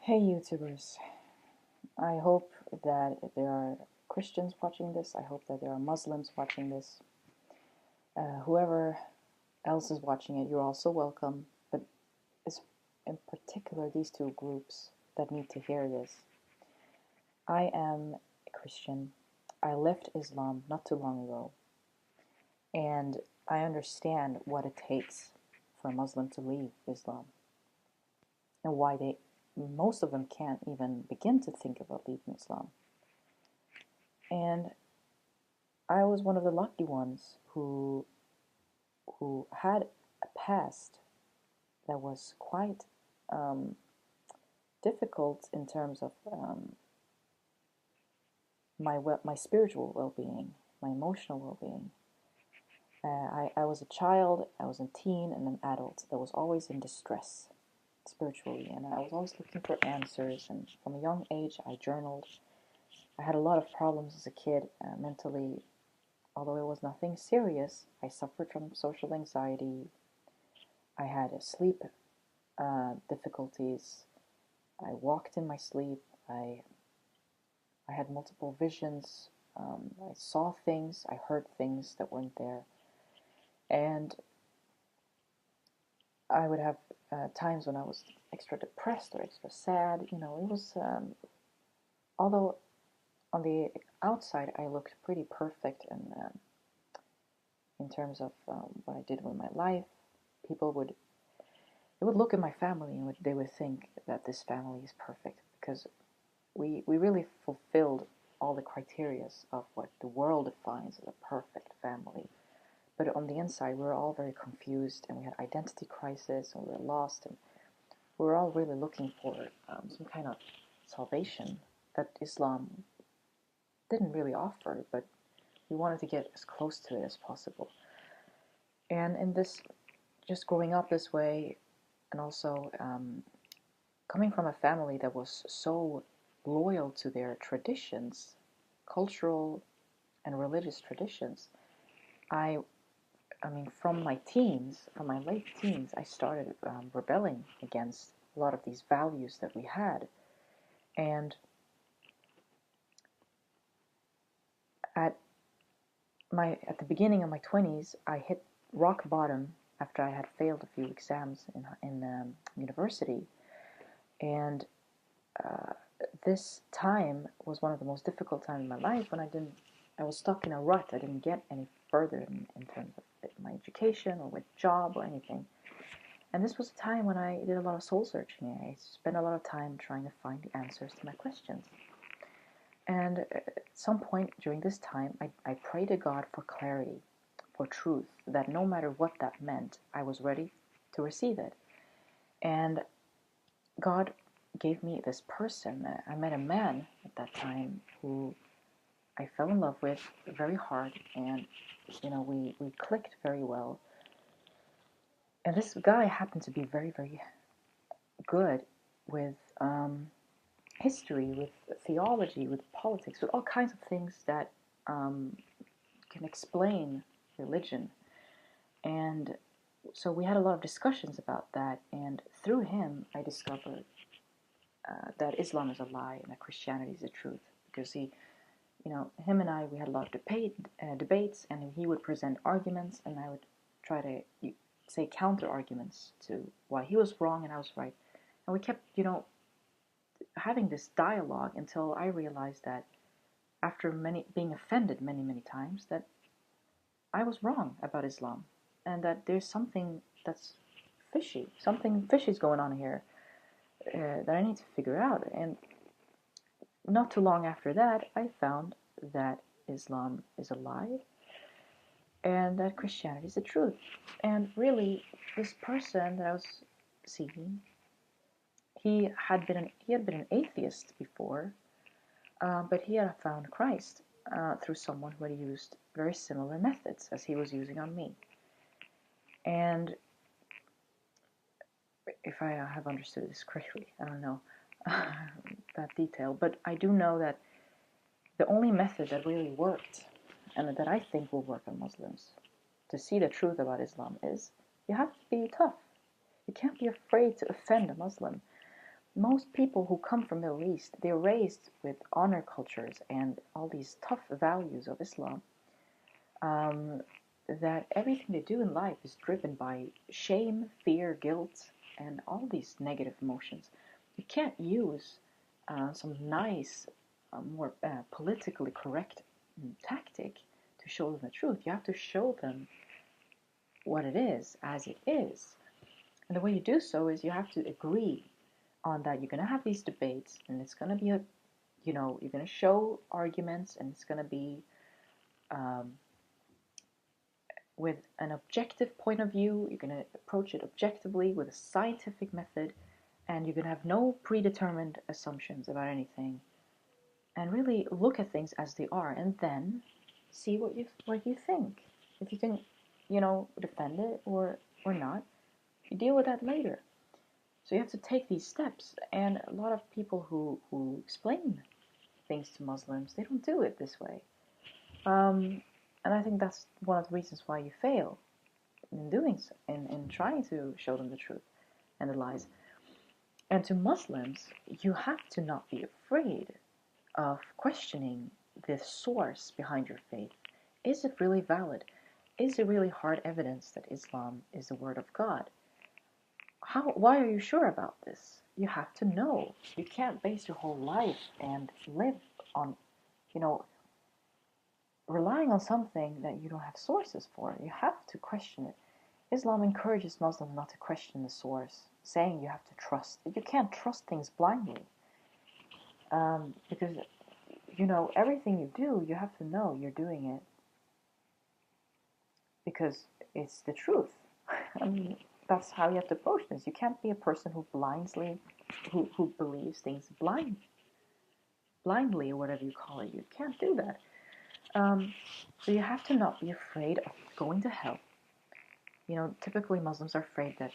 Hey YouTubers, I hope that there are Christians watching this, I hope that there are Muslims watching this. Whoever else is watching it, you're also welcome, but it's in particular these two groups that need to hear this. I am a Christian. I left Islam not too long ago, and I understand what it takes for a Muslim to leave Islam, and why most of them can't even begin to think about leaving Islam. And I was one of the lucky ones who had a past that was quite difficult in terms of my spiritual well-being, my emotional well-being. I was a child, I was a teen, and an adult that was always in distress spiritually, and I was always looking for answers. And from a young age, I journaled. I had a lot of problems as a kid mentally. Although it was nothing serious, I suffered from social anxiety. I had sleep difficulties. I walked in my sleep. I had multiple visions. I saw things. I heard things that weren't there. And I would have times when I was extra depressed or extra sad. It was, although on the outside I looked pretty perfect and in terms of what I did with my life, people would look at my family and they would think that this family is perfect because we really fulfilled all the criteria of what the world defines as a perfect family. But on the inside, we were all very confused, and we had identity crisis, and we were lost, and we were all really looking for some kind of salvation that Islam didn't really offer, but we wanted to get as close to it as possible. And in this, just growing up this way, and also coming from a family that was so loyal to their traditions, cultural and religious traditions, I mean, from my late teens, I started rebelling against a lot of these values that we had. And at the beginning of my 20s, I hit rock bottom after I had failed a few exams in university. And this time was one of the most difficult times in my life when I was stuck in a rut. I didn't get any further in terms of my education or with job or anything. And this was a time when I did a lot of soul searching. I spent a lot of time trying to find the answers to my questions. And at some point during this time, I prayed to God for clarity, for truth, that no matter what that meant, I was ready to receive it. And God gave me this person. I met a man at that time who I fell in love with very hard, and we clicked very well. And this guy happened to be very, very good with history, with theology, with politics, with all kinds of things that can explain religion. And so we had a lot of discussions about that, and through him I discovered that Islam is a lie and that Christianity is the truth. Because him and we had a lot of debates, and he would present arguments, and I would try to say counter arguments to why he was wrong and I was right. And we kept, having this dialogue until I realized that after being offended many, many times, that I was wrong about Islam, and that there's something that's fishy. Something fishy is going on here that I need to figure out. And not too long after that, I found that Islam is a lie and that Christianity is the truth. And really, this person that I was seeing, he had been an atheist before, but he had found Christ through someone who had used very similar methods as he was using on me. And if I have understood this correctly, I don't know that detail, but I do know that the only method that really worked, and that I think will work on Muslims, to see the truth about Islam is you have to be tough. You can't be afraid to offend a Muslim. most people who come from Middle East, they're raised with honor cultures and all these tough values of Islam, that everything they do in life is driven by shame, fear, guilt, and all these negative emotions. You can't use some nice, more politically correct tactic to show them the truth. You have to show them what it is as it is. And the way you do so is you have to agree on that. You're going to have these debates, and it's going to be you're going to show arguments, and it's going to be with an objective point of view. You're going to approach it objectively with a scientific method, and you're going to have no predetermined assumptions about anything, and really look at things as they are, and then see what you think. If you can, defend it or not, you deal with that later. So you have to take these steps, and a lot of people who explain things to Muslims, they don't do it this way. And I think that's one of the reasons why you fail in doing so, in trying to show them the truth and the lies. And to Muslims, you have to not be afraid of questioning the source behind your faith. Is it really valid? Is it really hard evidence that Islam is the word of God? Why are you sure about this? You have to know. You can't base your whole life and live on, relying on something that you don't have sources for. You have to question it. Islam encourages Muslims not to question the source, saying you have to trust. You can't trust things blindly. Because, everything you do, you have to know you're doing it because it's the truth. I mean, that's how you have to approach this. You can't be a person who who believes things blindly, or whatever you call it. You can't do that. So you have to not be afraid of going to hell. Typically Muslims are afraid that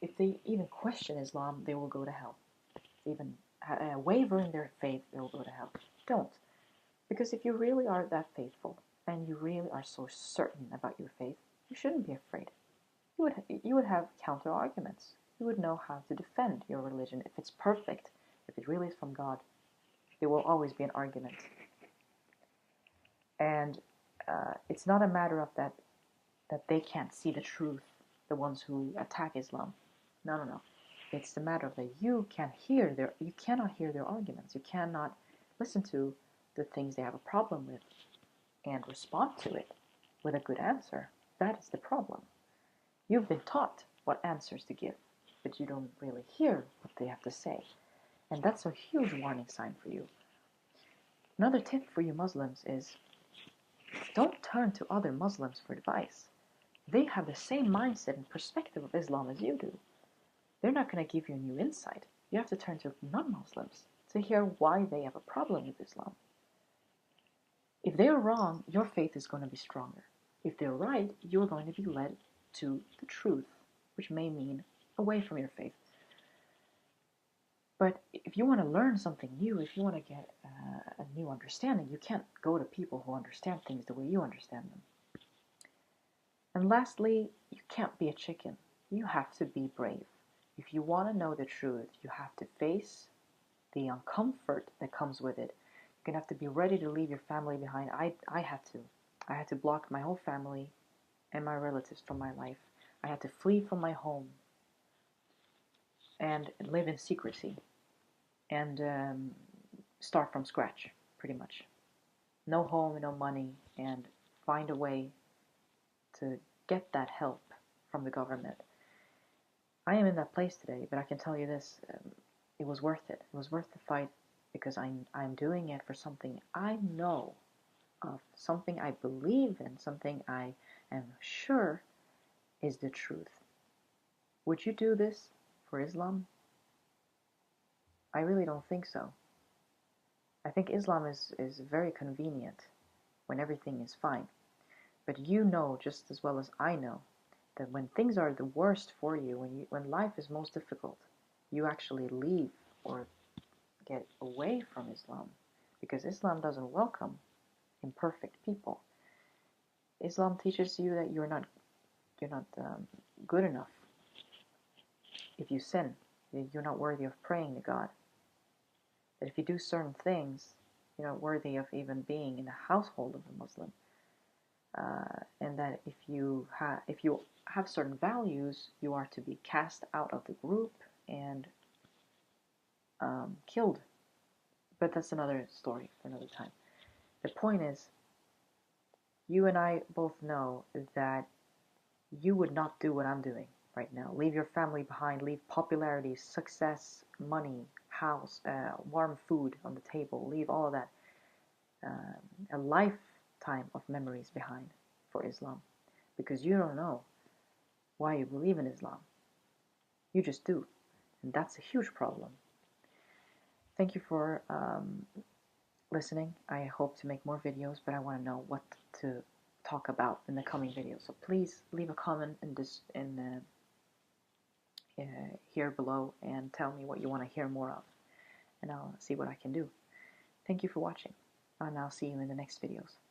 if they even question Islam, they will go to hell. Even waver in their faith, they will go to hell. Don't. Because if you really are that faithful, and you really are so certain about your faith, you shouldn't be afraid. You would have counter arguments. You would know how to defend your religion. If it's perfect, if it really is from God, there will always be an argument. And it's not a matter of that they can't see the truth, the ones who attack Islam. No. It's the matter of that you cannot hear their arguments. You cannot listen to the things they have a problem with and respond to it with a good answer. That is the problem. You've been taught what answers to give, but you don't really hear what they have to say. And that's a huge warning sign for you. Another tip for you Muslims is, don't turn to other Muslims for advice. They have the same mindset and perspective of Islam as you do. They're not going to give you a new insight. You have to turn to non-Muslims to hear why they have a problem with Islam. If they're wrong, your faith is going to be stronger. If they're right, you're going to be led to the truth, which may mean away from your faith. But if you want to learn something new, if you want to get a new understanding, you can't go to people who understand things the way you understand them. And lastly, you can't be a chicken. You have to be brave. If you want to know the truth, you have to face the uncomfort that comes with it. You're going to have to be ready to leave your family behind. I had to. I had to block my whole family and my relatives from my life. I had to flee from my home and live in secrecy and start from scratch, pretty much. No home, no money, and find a way to get that help from the government. I am in that place today, but I can tell you this, it was worth it. It was worth the fight because I'm doing it for something I know of, something I believe in, something I am sure is the truth. Would you do this for Islam? I really don't think so. I think Islam is very convenient when everything is fine. But you know just as well as I know that when things are the worst for you, when life is most difficult, you actually leave or get away from Islam, because Islam doesn't welcome imperfect people. Islam teaches you that you're not good enough. If you sin, you're not worthy of praying to God. That if you do certain things, you're not worthy of even being in the household of a Muslim. And that if you have certain values, you are to be cast out of the group and killed. But that's another story for another time. The point is, you and I both know that you would not do what I'm doing right now. Leave your family behind, leave popularity, success, money, house, warm food on the table, leave all of that, a lifetime of memories behind for Islam. Because you don't know why you believe in Islam. You just do. And that's a huge problem. Thank you for listening. I hope to make more videos, but I want to know what to talk about in the coming videos. So please leave a comment here below and tell me what you want to hear more of, and I'll see what I can do. Thank you for watching, and I'll see you in the next videos.